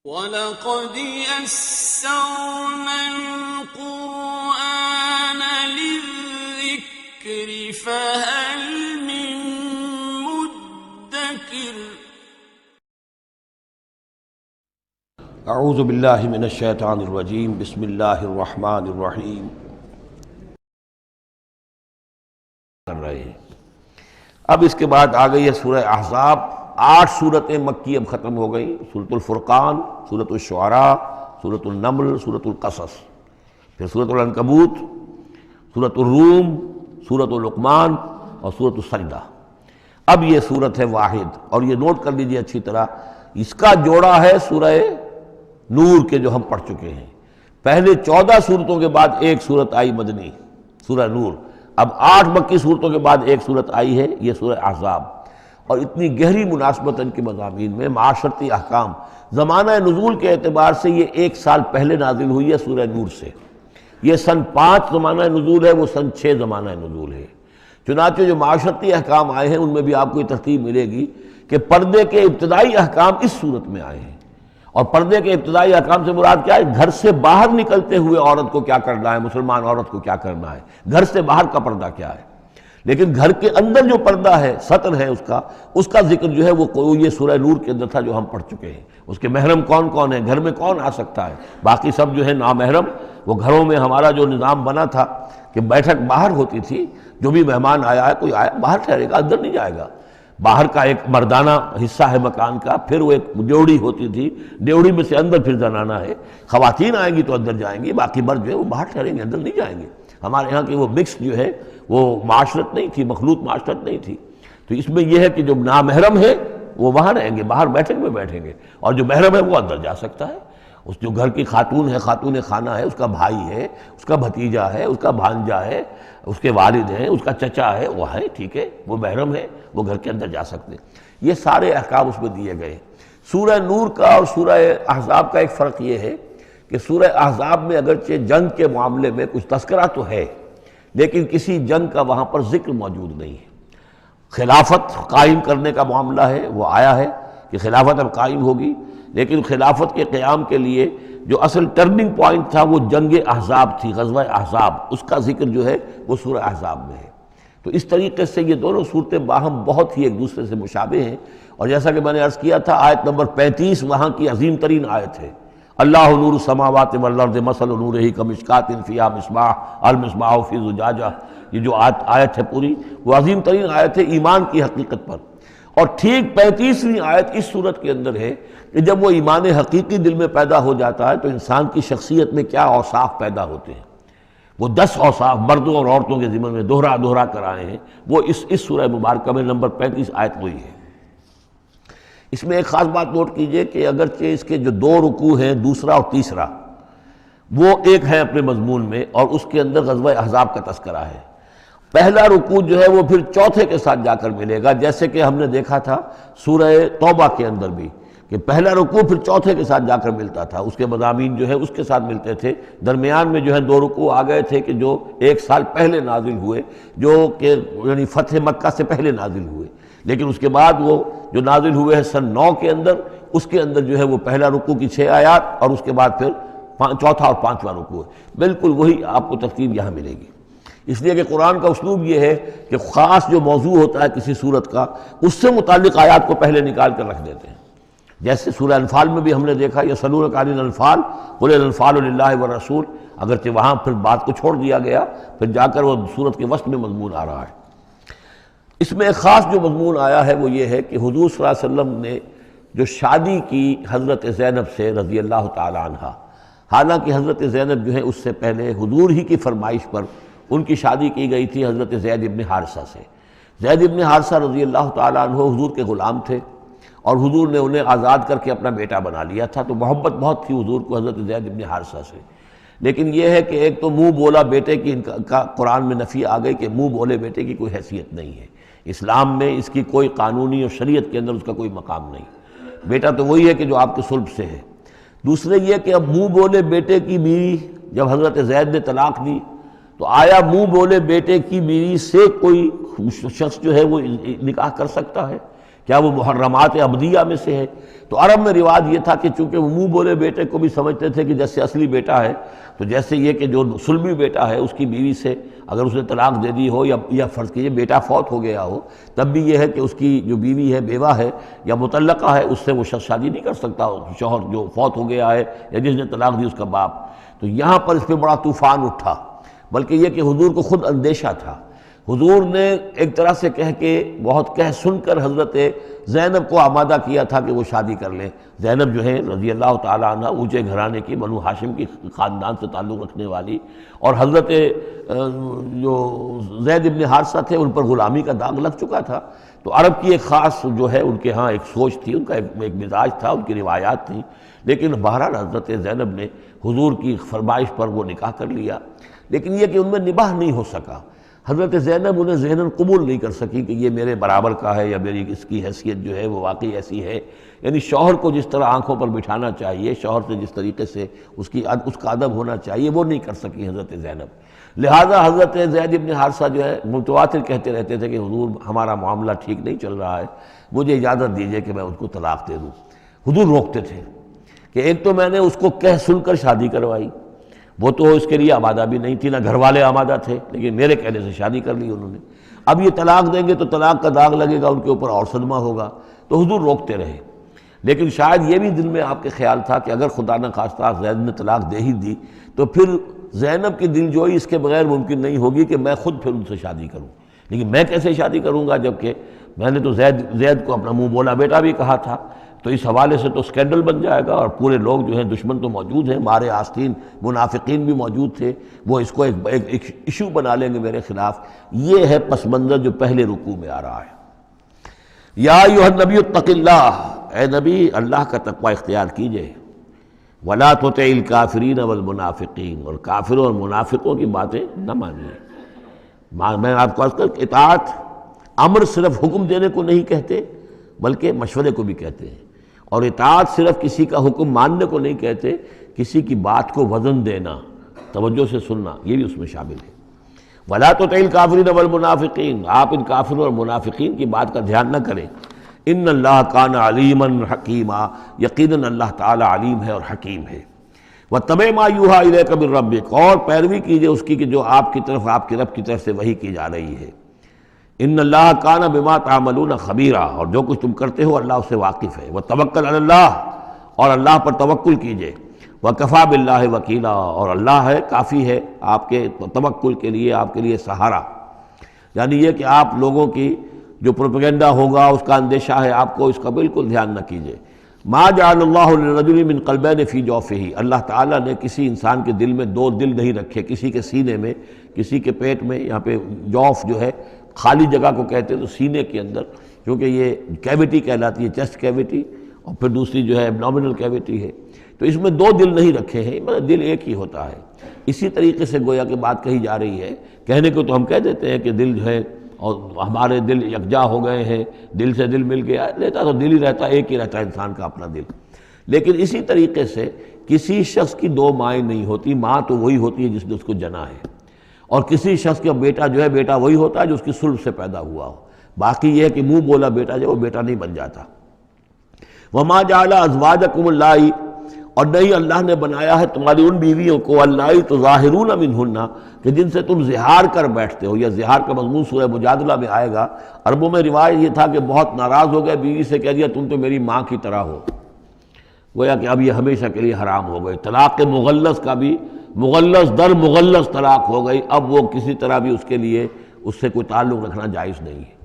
وَلَقَدْ يَسَّرْنَا الْقُرْآنَ لِلذِّكْرِ فَهَلْ مِن مُّدَّكِرٍ اعوذ باللہ من الشیطان الرجیم بسم اللہ الرحمن الرحیم کر رہے ہیں۔ اب اس کے بعد آ گئی ہے سورہ احزاب۔ 8 صورتیں مکی اب ختم ہو گئی، سورۃ الفرقان، سورۃ الشعراء، سورۃ النمل، سورۃ القصص، پھر سورۃ العنکبوت، سورۃ الروم، سورۃ لقمان اور سورۃ السجدہ۔ اب یہ سورت ہے واحد، اور یہ نوٹ کر لیجیے اچھی طرح، اس کا جوڑا ہے سورہ نور کے جو ہم پڑھ چکے ہیں۔ پہلے 14 صورتوں کے بعد ایک صورت آئی مدنی، سورہ نور۔ اب 8 مکی صورتوں کے بعد ایک صورت آئی ہے، یہ سورہ احزاب، اور اتنی گہری مناسبت ان کے مضامین میں، معاشرتی احکام۔ زمانہ نزول کے اعتبار سے یہ 1 سال پہلے نازل ہوئی ہے سورہ نور سے۔ یہ سن 5 زمانہ نزول ہے، وہ سن 6 زمانہ نزول ہے۔ چنانچہ جو معاشرتی احکام آئے ہیں ان میں بھی آپ کو یہ ترتیب ملے گی کہ پردے کے ابتدائی احکام اس صورت میں آئے ہیں۔ اور پردے کے ابتدائی احکام سے مراد کیا ہے؟ گھر سے باہر نکلتے ہوئے عورت کو کیا کرنا ہے، مسلمان عورت کو کیا کرنا ہے، گھر سے باہر کا پردہ کیا ہے۔ لیکن گھر کے اندر جو پردہ ہے، سطر ہے اس کا ذکر جو ہے وہ یہ سورہ نور کے اندر تھا جو ہم پڑھ چکے ہیں۔ اس کے محرم کون کون ہیں، گھر میں کون آ سکتا ہے، باقی سب جو ہے نامحرم۔ وہ گھروں میں ہمارا جو نظام بنا تھا کہ بیٹھک باہر ہوتی تھی، جو بھی مہمان آیا ہے، کوئی آیا باہر ٹھہرے گا، اندر نہیں جائے گا۔ باہر کا ایک مردانہ حصہ ہے مکان کا، پھر وہ ایک ڈیوڑی ہوتی تھی، ڈیوڑی میں سے اندر پھر زنانہ ہے۔ خواتین آئیں گی تو اندر جائیں گی، باقی مرد جو ہے وہ باہر ٹھہریں گے، اندر نہیں جائیں گے۔ ہمارے ہاں کی وہ مکس جو ہے وہ معاشرت نہیں تھی، مخلوط معاشرت نہیں تھی۔ تو اس میں یہ ہے کہ جو نامحرم ہے وہ وہاں رہیں گے، باہر بیٹھک میں بیٹھیں گے، اور جو محرم ہے وہ اندر جا سکتا ہے۔ اس جو گھر کی خاتون ہے، خاتون خانہ ہے، اس کا بھائی ہے، اس کا بھتیجا ہے، اس کا بھانجا ہے، اس کے والد ہیں، اس کا چچا ہے، وہ ہے، ٹھیک ہے، وہ محرم ہے، وہ گھر کے اندر جا سکتے ہیں۔ یہ سارے احکام اس میں دیے گئے۔ سورہ نور کا اور سورہ احزاب کا ایک فرق یہ ہے کہ سورہ احزاب میں اگرچہ جنگ کے معاملے میں کچھ تذکرہ تو ہے، لیکن کسی جنگ کا وہاں پر ذکر موجود نہیں ہے۔ خلافت قائم کرنے کا معاملہ ہے، وہ آیا ہے کہ خلافت اب قائم ہوگی، لیکن خلافت کے قیام کے لیے جو اصل ٹرننگ پوائنٹ تھا وہ جنگ احزاب تھی، غزوہ احزاب، اس کا ذکر جو ہے وہ سورہ احزاب میں ہے۔ تو اس طریقے سے یہ دونوں صورتیں باہم بہت ہی ایک دوسرے سے مشابہ ہیں، اور جیسا کہ میں نے عرض کیا تھا، آیت نمبر 35 وہاں کی عظیم ترین آیت ہے۔ اللہ نور السماوات والارض مثل نورہ کمشکاۃ فیہا مصباح المصباح فی زجاجہ۔ یہ جو آیت ہے پوری، وہ عظیم ترین آیت ہے ایمان کی حقیقت پر۔ اور ٹھیک 35ویں آیت اس صورت کے اندر ہے کہ جب وہ ایمان حقیقی دل میں پیدا ہو جاتا ہے تو انسان کی شخصیت میں کیا اوصاف پیدا ہوتے ہیں۔ وہ 10 اوصاف مردوں اور عورتوں کے ذمن میں دوہرا کر آئے ہیں، وہ اس سورہ مبارکہ میں نمبر 35 آیت وہی ہے۔ اس میں ایک خاص بات نوٹ کیجئے کہ اگرچہ اس کے جو 2 رکوع ہیں، دوسرا اور تیسرا، وہ ایک ہیں اپنے مضمون میں، اور اس کے اندر غزوہ احزاب کا تذکرہ ہے۔ پہلا رکوع جو ہے وہ پھر چوتھے کے ساتھ جا کر ملے گا، جیسے کہ ہم نے دیکھا تھا سورہ توبہ کے اندر بھی کہ پہلا رکوع پھر چوتھے کے ساتھ جا کر ملتا تھا، اس کے مضامین جو ہے اس کے ساتھ ملتے تھے۔ درمیان میں جو ہے 2 رکوع آ گئے تھے کہ جو 1 سال پہلے نازل ہوئے، جو کہ یعنی فتح مکہ سے پہلے نازل ہوئے، لیکن اس کے بعد وہ جو نازل ہوئے ہیں سن 9 کے اندر، اس کے اندر جو ہے وہ پہلا رکوع کی 6 آیات، اور اس کے بعد پھر چوتھا اور 5واں رکوع ہے۔ بالکل وہی آپ کو ترتیب یہاں ملے گی، اس لیے کہ قرآن کا اسلوب یہ ہے کہ خاص جو موضوع ہوتا ہے کسی صورت کا، اس سے متعلق آیات کو پہلے نکال کر رکھ دیتے ہیں۔ جیسے سورہ انفال میں بھی ہم نے دیکھا، یسألونک عن الانفال قل الانفال للہ والرسول، اگرچہ وہاں پھر بات کو چھوڑ دیا گیا، پھر جا کر وہ صورت کے وسط میں مضمون آ رہا ہے۔ اس میں ایک خاص جو مضمون آیا ہے وہ یہ ہے کہ حضور صلی اللہ علیہ وسلم نے جو شادی کی حضرت زینب سے رضی اللہ تعالی عنہ، حالانکہ حضرت زینب جو ہے اس سے پہلے حضور ہی کی فرمائش پر ان کی شادی کی گئی تھی حضرت زید ابن حارثہ سے۔ زید ابن حارثہ رضی اللہ تعالی عنہ حضور کے غلام تھے، اور حضور نے انہیں آزاد کر کے اپنا بیٹا بنا لیا تھا، تو محبت بہت تھی حضور کو حضرت زید ابن حارثہ سے۔ لیکن یہ ہے کہ ایک تو منہ بولا بیٹے کی کا قرآن میں نفی آ گئی کہ منہ بولے بیٹے کی کوئی حیثیت نہیں ہے، اسلام میں اس کی کوئی قانونی اور شریعت کے اندر اس کا کوئی مقام نہیں۔ بیٹا تو وہی ہے کہ جو آپ کے صلب سے ہے۔ دوسرے یہ کہ اب منہ بولے بیٹے کی بیوی جب حضرت زید نے طلاق دی، تو آیا منہ بولے بیٹے کی بیوی سے کوئی شخص جو ہے وہ نکاح کر سکتا ہے؟ کیا وہ محرمات ابدیہ میں سے ہے؟ تو عرب میں رواج یہ تھا کہ چونکہ وہ منہ بولے بیٹے کو بھی سمجھتے تھے کہ جیسے اصلی بیٹا ہے، تو جیسے یہ کہ جو سلمی بیٹا ہے اس کی بیوی سے اگر اس نے طلاق دے دی ہو یا فرض کیجئے بیٹا فوت ہو گیا ہو، تب بھی یہ ہے کہ اس کی جو بیوی ہے، بیوہ ہے یا مطلقہ ہے، اس سے وہ شخص شادی نہیں کر سکتا، شوہر جو فوت ہو گیا ہے یا جس نے طلاق دی اس کا باپ۔ تو یہاں پر اس پہ بڑا طوفان اٹھا، بلکہ یہ کہ حضور کو خود اندیشہ تھا۔ حضور نے ایک طرح سے کہہ کے بہت کہہ سن کر حضرت زینب کو آمادہ کیا تھا کہ وہ شادی کر لیں۔ زینب جو ہے رضی اللہ تعالیٰ عنہ، اونچے گھرانے کی، بنو ہاشم کی خاندان سے تعلق رکھنے والی، اور حضرت جو زید بن حارثہ تھے ان پر غلامی کا داغ لگ چکا تھا۔ تو عرب کی ایک خاص جو ہے ان کے ہاں ایک سوچ تھی، ان کا ایک مزاج تھا، ان کی روایات تھیں، لیکن بہرحال حضرت زینب نے حضور کی فرمائش پر وہ نکاح کر لیا، لیکن یہ کہ ان میں نباہ نہیں ہو سکا۔ حضرت زینب انہیں ذہناً قبول نہیں کر سکی کہ یہ میرے برابر کا ہے یا میری اس کی حیثیت جو ہے وہ واقعی ایسی ہے، یعنی شوہر کو جس طرح آنکھوں پر بٹھانا چاہیے، شوہر سے جس طریقے سے اس کا ادب ہونا چاہیے، وہ نہیں کر سکی حضرت زینب۔ لہٰذا حضرت زید بن حارثہ جو ہے متواتر کہتے رہتے تھے کہ حضور ہمارا معاملہ ٹھیک نہیں چل رہا ہے، مجھے اجازت دیجیے کہ میں اس کو طلاق دے دوں۔ حضور روکتے تھے کہ ایک تو میں نے اس کو کہہ سن کر شادی کروائی، وہ تو اس کے لیے آمادہ بھی نہیں تھی، نہ گھر والے آمادہ تھے، لیکن میرے کہنے سے شادی کر لی انہوں نے۔ اب یہ طلاق دیں گے تو طلاق کا داغ لگے گا ان کے اوپر اور صدمہ ہوگا، تو حضور روکتے رہے۔ لیکن شاید یہ بھی دل میں آپ کے خیال تھا کہ اگر خدا نہ خواستہ زید نے طلاق دے ہی دی تو پھر زینب کی دل جوئی اس کے بغیر ممکن نہیں ہوگی کہ میں خود پھر ان سے شادی کروں، لیکن میں کیسے شادی کروں گا جبکہ میں نے تو زید کو اپنا منہ بولا بیٹا بھی کہا تھا، تو اس حوالے سے تو اسکینڈل بن جائے گا، اور پورے لوگ جو ہیں دشمن تو موجود ہیں، مارے آستین منافقین بھی موجود تھے، وہ اس کو ایک ایشو بنا لیں گے میرے خلاف۔ یہ ہے پس منظر جو پہلے رکوع میں آ رہا ہے۔ یا ایھا النبی اتق اللہ، اے نبی اللہ کا تقوی اختیار کیجئے، ولا تطع الکافرین والمنافقین، اور کافروں اور منافقوں کی باتیں نہ مانیے۔ میں آپ کو عرض کروں کہ اطاعت امر صرف حکم دینے کو نہیں کہتے بلکہ مشورے کو بھی کہتے ہیں، اور اطاعت صرف کسی کا حکم ماننے کو نہیں کہتے، کسی کی بات کو وزن دینا، توجہ سے سننا، یہ بھی اس میں شامل ہے۔ وَلَا تُطِعِ الْكَافِرِينَ وَالْمُنَافِقِينَ، آپ ان کافروں اور منافقین کی بات کا دھیان نہ کریں۔ ان اللہ کان علیما حکیما، یقیناً اللہ تعالیٰ علیم ہے اور حکیم ہے۔ وَاتَّبِعْ مَا یوحیٰ الیک من ربک، اور پیروی کیجئے اس کی کہ جو آپ کی طرف، آپ کے رب کی طرف سے وحی کی جا رہی ہے۔ ان اللہ کان بما تعملون خبیرا، اور جو کچھ تم کرتے ہو اللہ اس سے واقف ہے۔ وتوکل علی اللہ، اور اللہ پر توکل کیجئے۔ وکفیٰ باللہ وکیلا، اور اللہ ہے کافی ہے آپ کے توکل کے لیے، آپ کے لیے سہارا۔ یعنی یہ کہ آپ لوگوں کی جو پروپیگنڈا ہوگا اس کا اندیشہ ہے آپ کو، اس کا بالکل دھیان نہ کیجئے۔ ما جعل اللہ لرجل من قلبین فی جوفہ، اللہ تعالیٰ نے کسی انسان کے دل میں دو دل نہیں رکھے، کسی کے سینے میں، کسی کے پیٹ میں، یہاں پہ جوف جو ہے خالی جگہ کو کہتے ہیں، تو سینے کے اندر، کیونکہ یہ کیویٹی کہلاتی ہے، چیسٹ کیویٹی، اور پھر دوسری جو ہے ایبڈومینل کیویٹی ہے، تو اس میں دو دل نہیں رکھے ہیں، مطلب دل ایک ہی ہوتا ہے۔ اسی طریقے سے گویا کہ بات کہی جا رہی ہے، کہنے کو تو ہم کہہ دیتے ہیں کہ دل جو ہے، اور ہمارے دل یکجا ہو گئے ہیں، دل سے دل مل گیا، لیتا تو دل ہی رہتا، ایک ہی رہتا ہے انسان کا اپنا دل۔ لیکن اسی طریقے سے کسی شخص کی دو مائیں نہیں ہوتی، ماں تو وہی ہوتی ہے جس نے اس کو جنا ہے، اور کسی شخص کا بیٹا جو ہے، بیٹا وہی ہوتا ہے جو اس کی صلب سے پیدا ہوا ہو۔ باقی یہ ہے کہ منہ بولا بیٹا جو وہ بیٹا نہیں بن جاتا۔ وما جعل ازواجکم اللہ، اور نہیں اللہ نے بنایا ہے تمہاری ان بیویوں کو، اللہ تظاہرون منہن، کہ جن سے تم زہار کر بیٹھتے ہو۔ یا زہار کا مضمون سورہ مجادلہ میں آئے گا۔ عربوں میں رواج یہ تھا کہ بہت ناراض ہو گئے، بیوی سے کہہ دیا تم تو میری ماں کی طرح ہو، گویا کہ اب یہ ہمیشہ کے لیے حرام ہو گئی۔ طلاق مغلظ کا بھی مغلظ در مغلظ طلاق ہو گئی، اب وہ کسی طرح بھی اس کے لیے اس سے کوئی تعلق رکھنا جائز نہیں ہے۔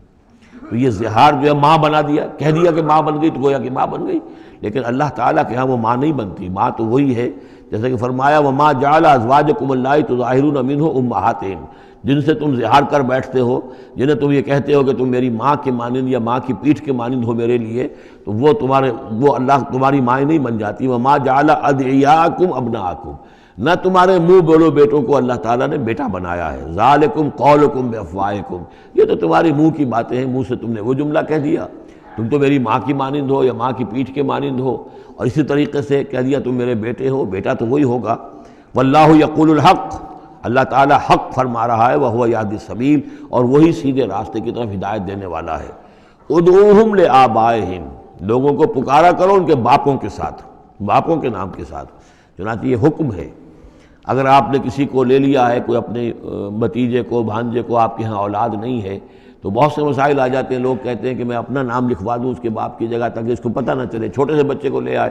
تو یہ زہار جو ہے ماں بنا دیا، کہہ دیا کہ ماں بن گئی تو گویا کہ ماں بن گئی، لیکن اللہ تعالیٰ کے ہاں وہ ماں نہیں بنتی، ماں تو وہی ہے، جیسے کہ فرمایا وما جعل ازواجکم اللہ تظاہرون منہ امہاتہم، جن سے تم زہار کر بیٹھتے ہو، جنہیں تم یہ کہتے ہو کہ تم میری ماں کے مانند یا ماں کی پیٹھ کے مانند ہو میرے لیے، تو وہ اللہ تمہاری مائیں نہیں بن جاتی۔ وما جعل ادعیاکم ابناءکم، نہ تمہارے منہ بولو بیٹوں کو اللہ تعالیٰ نے بیٹا بنایا ہے۔ ذالکم قولکم بافواہکم، یہ تو تمہاری منہ کی باتیں ہیں، منہ سے تم نے وہ جملہ کہہ دیا، تم تو میری ماں کی مانند ہو یا ماں کی پیٹھ کے مانند ہو، اور اسی طریقے سے کہہ دیا تم میرے بیٹے ہو، بیٹا تو وہی ہوگا۔ واللہ یقول الحق، اللہ تعالیٰ حق فرما رہا ہے، وہو یہدی السبیل، اور وہی سیدھے راستے کی طرف ہدایت دینے والا ہے۔ ادعوہم لآبائہم، لوگوں کو پکارا کرو ان کے باپوں کے ساتھ، باپوں کے نام کے ساتھ۔ چنانچہ یہ حکم ہے، اگر آپ نے کسی کو لے لیا ہے، کوئی اپنے بھتیجے کو، بھانجے کو، آپ کے ہاں اولاد نہیں ہے، تو بہت سے مسائل آ جاتے ہیں، لوگ کہتے ہیں کہ میں اپنا نام لکھوا دوں اس کے باپ کی جگہ تاکہ اس کو پتہ نہ چلے، چھوٹے سے بچے کو لے آئے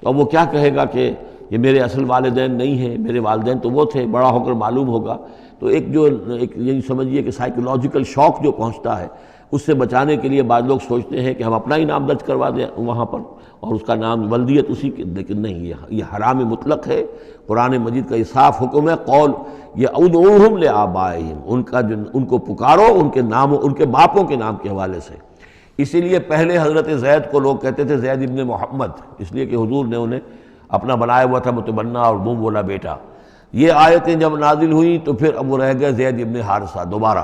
تو اب وہ کیا کہے گا کہ یہ میرے اصل والدین نہیں ہیں، میرے والدین تو وہ تھے، بڑا ہو کر معلوم ہوگا۔ تو ایک یہی سمجھیے کہ سائیکولوجیکل شوق جو پہنچتا ہے، اس سے بچانے کے لیے بعض لوگ سوچتے ہیں کہ ہم اپنا ہی نام درج کروا دیں وہاں پر اور اس کا نام ولدیت اسی کی، لیکن نہیں، یہ حرام مطلق ہے۔ قرآن مجید کا یہ صاف حکم ہے، قول یہ ادعوہم لآبائہم، ان کو پکارو ان کے نام، ان کے باپوں کے نام کے حوالے سے۔ اسی لیے پہلے حضرت زید کو لوگ کہتے تھے زید ابن محمد، اس لیے کہ حضور نے انہیں اپنا بنایا ہوا تھا متبنہ اور منہ بولا بیٹا۔ یہ آیتیں جب نازل ہوئیں تو پھر اب وہ رہ گئے زید ابن حارثہ، دوبارہ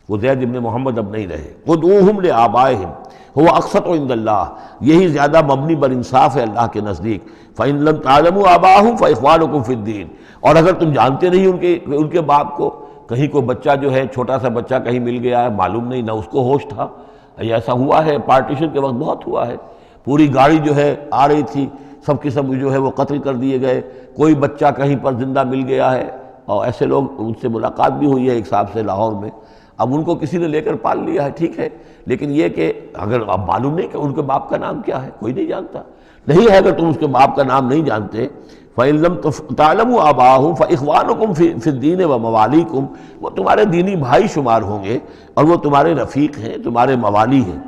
وہ زید ابن محمد اب نہیں رہے۔ ادعوہم لآبائہم هو اقسط عند اللہ، یہی زیادہ مبنی بر انصاف ہے اللہ کے نزدیک۔ فإن لم تعلموا آباءهم فإخوانكم في الدین، اور اگر تم جانتے نہیں ان کے باپ کو، کہیں کوئی بچہ جو ہے، چھوٹا سا بچہ کہیں مل گیا ہے، معلوم نہیں، نہ اس کو ہوش تھا، ایسا ہوا ہے پارٹیشن کے وقت بہت ہوا ہے، پوری گاڑی جو ہے آ رہی تھی، سب کے سب جو ہے وہ قتل کر دیے گئے، کوئی بچہ کہیں پر زندہ مل گیا ہے، اور ایسے لوگ، ان سے ملاقات بھی ہوئی ہے ایک صاحب سے لاہور میں، اب ان کو کسی نے لے کر پال لیا ہے، ٹھیک ہے، لیکن یہ کہ اگر اب معلوم نہیں کہ ان کے باپ کا نام کیا ہے، کوئی نہیں جانتا، نہیں ہے، اگر تم اس کے باپ کا نام نہیں جانتے، فَإِن لَمْ تَعْلَمُوا آبَاءَهُمْ فَإِخْوَانُكُمْ فِي الدِّينِ وَمَوَالِيكُمْ، وہ تمہارے دینی بھائی شمار ہوں گے اور وہ تمہارے رفیق ہیں، تمہارے موالی ہیں۔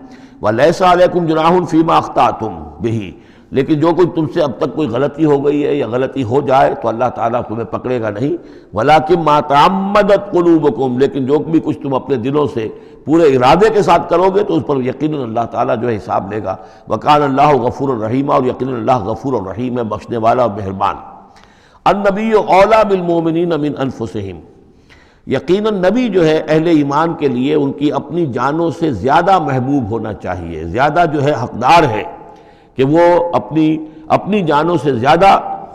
وَلَيْسَ عَلَيْكُمْ جُنَاحٌ فِيمَا أَخْطَأْتُمْ بِهِ، لیکن جو کوئی تم سے اب تک کوئی غلطی ہو گئی ہے یا غلطی ہو جائے تو اللہ تعالیٰ تمہیں پکڑے گا نہیں۔ وَلَكِن مَا تَعَمَّدَتْ قُلُوبُكُمْ، لیکن جو بھی کچھ تم اپنے دلوں سے پورے ارادے کے ساتھ کرو گے تو اس پر یقیناً اللہ تعالیٰ جو ہے حساب لے گا۔ وَكَانَ اللَّهُ غَفُورًا رَحِيمًا، اور یقیناً اللہ غفور الرحیم ہے، بخشنے والا اور مہربان۔ النبی اولیٰ بالمؤمنین من انفسہم، یقیناً نبی جو ہے اہل ایمان کے لیے ان کی اپنی جانوں سے زیادہ محبوب ہونا چاہیے، زیادہ جو ہے حقدار ہے کہ وہ اپنی جانوں سے زیادہ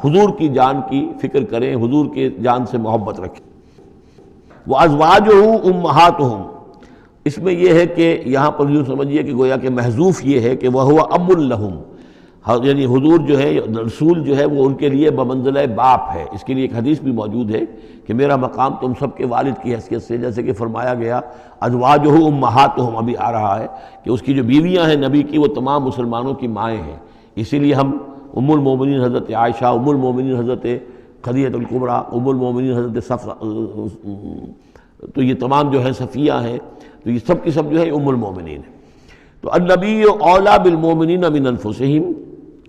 حضور کی جان کی فکر کریں، حضور کی جان سے محبت رکھیں۔ وَأَزْوَاجُهُ أُمَّهَاتُهُمْ، اس میں یہ ہے کہ یہاں پر یوں سمجھیے کہ گویا کہ محذوف یہ ہے کہ وَهُوَ أَبٌ لَهُمْ، یعنی حضور جو ہے، رسول جو ہے وہ ان کے لیے بمنزلہ باپ ہے۔ اس کے لیے ایک حدیث بھی موجود ہے کہ میرا مقام تم سب کے والد کی حیثیت سے، جیسے کہ فرمایا گیا ازواجہ امہاتہم، ابھی آ رہا ہے کہ اس کی جو بیویاں ہیں نبی کی، وہ تمام مسلمانوں کی مائیں ہیں۔ اسی لیے ہم ام المومنین حضرت عائشہ، ام المومنین حضرت خدیجہ الکبریٰ، ام المومنین حضرت صفیہ، تو یہ تمام جو ہیں صفیہ ہیں، تو یہ سب کی سب جو ہے ام المومنین ہیں۔ تو النبی اولیٰ بالمؤمنین من انفسہم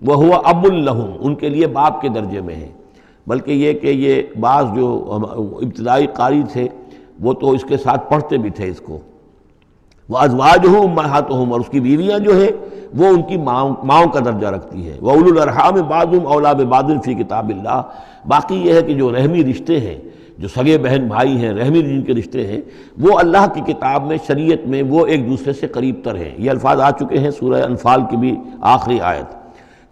وہو اب لہم، ان کے لیے باپ کے درجے میں ہے۔ بلکہ یہ کہ یہ بعض جو ابتدائی قاری تھے وہ تو اس کے ساتھ پڑھتے بھی تھے اس کو، وَأَزْوَاجُهُ أُمَّهَاتُهُمْ، اور اس کی بیویاں جو ہے وہ ان کی ماؤں کا درجہ رکھتی ہیں۔ وَأُولُو الْأَرْحَامِ بَعْضُهُمْ أَوْلَىٰ بِبَعْضٍ فِي کتاب اللہ، باقی یہ ہے کہ جو رحمی رشتے ہیں، جو سگے بہن بھائی ہیں، رحمی جن کے رشتے ہیں، وہ اللہ کی کتاب میں، شریعت میں وہ ایک دوسرے سے قریب تر ہیں۔ یہ الفاظ آ چکے ہیں سورہ انفال کی بھی آخری آیت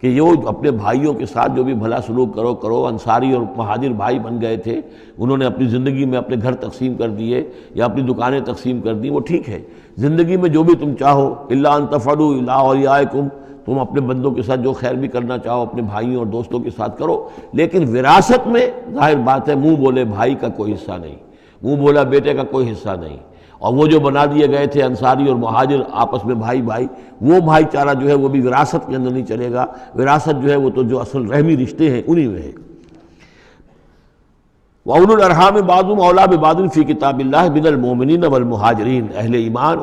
کہ یہ اپنے بھائیوں کے ساتھ جو بھی بھلا سلوک کرو۔ انصاری اور مہاجر بھائی بن گئے تھے، انہوں نے اپنی زندگی میں اپنے گھر تقسیم کر دیے یا اپنی دکانیں تقسیم کر دیں، وہ ٹھیک ہے، زندگی میں جو بھی تم چاہو، الا ان تفعلوا الی اولیاءکم، تم اپنے بندوں کے ساتھ جو خیر بھی کرنا چاہو اپنے بھائیوں اور دوستوں کے ساتھ کرو، لیکن وراثت میں ظاہر بات ہے منہ بولے بھائی کا کوئی حصہ نہیں، منہ بولا بیٹے کا کوئی حصہ نہیں۔ اور وہ جو بنا دیے گئے تھے انصاری اور مہاجر آپس میں بھائی، وہ بھائی چارہ جو ہے وہ بھی وراثت کے اندر نہیں چلے گا، وراثت جو ہے وہ تو جو اصل رحمی رشتے ہیں انہی میں ہے۔ وَأُولُو الْأَرْحَامِ بَعْضُهُمْ أَوْلَىٰ بِبَعْضٍ فِي کتاب اللہ مِنَ الْمُؤْمِنِينَ وَالْمُہَاجِرِينَ، اہل ایمان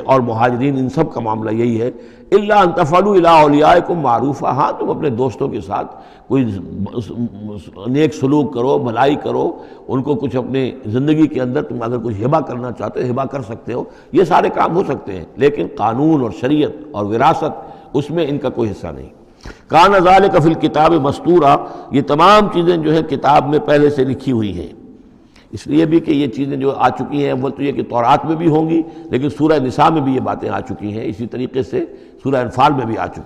اور مہاجرین، ان سب کا معاملہ یہی ہے۔ إِلَّا أَن تَفْعَلُوا إِلَىٰ أَوْلِيَائِكُمْ مَعْرُوفًا، ہاں تم اپنے دوستوں کے ساتھ کوئی نیک سلوک کرو، بھلائی کرو، ان کو کچھ اپنے زندگی کے اندر تم اگر کچھ ہبہ کرنا چاہتے ہو ہبہ کر سکتے ہو، یہ سارے کام ہو سکتے ہیں، لیکن قانون اور شریعت اور وراثت اس میں ان کا کوئی حصہ نہیں۔ کان ذالک فی الکتاب مستورا، یہ تمام چیزیں جو ہے کتاب میں پہلے سے لکھی ہوئی ہیں، اس لیے بھی کہ یہ چیزیں جو آ چکی ہیں، اول تو یہ کہ تورات میں بھی ہوں گی، لیکن سورہ نساء میں بھی یہ باتیں آ چکی ہیں، اسی طریقے سے سورہ انفال میں بھی آ چکی ہیں۔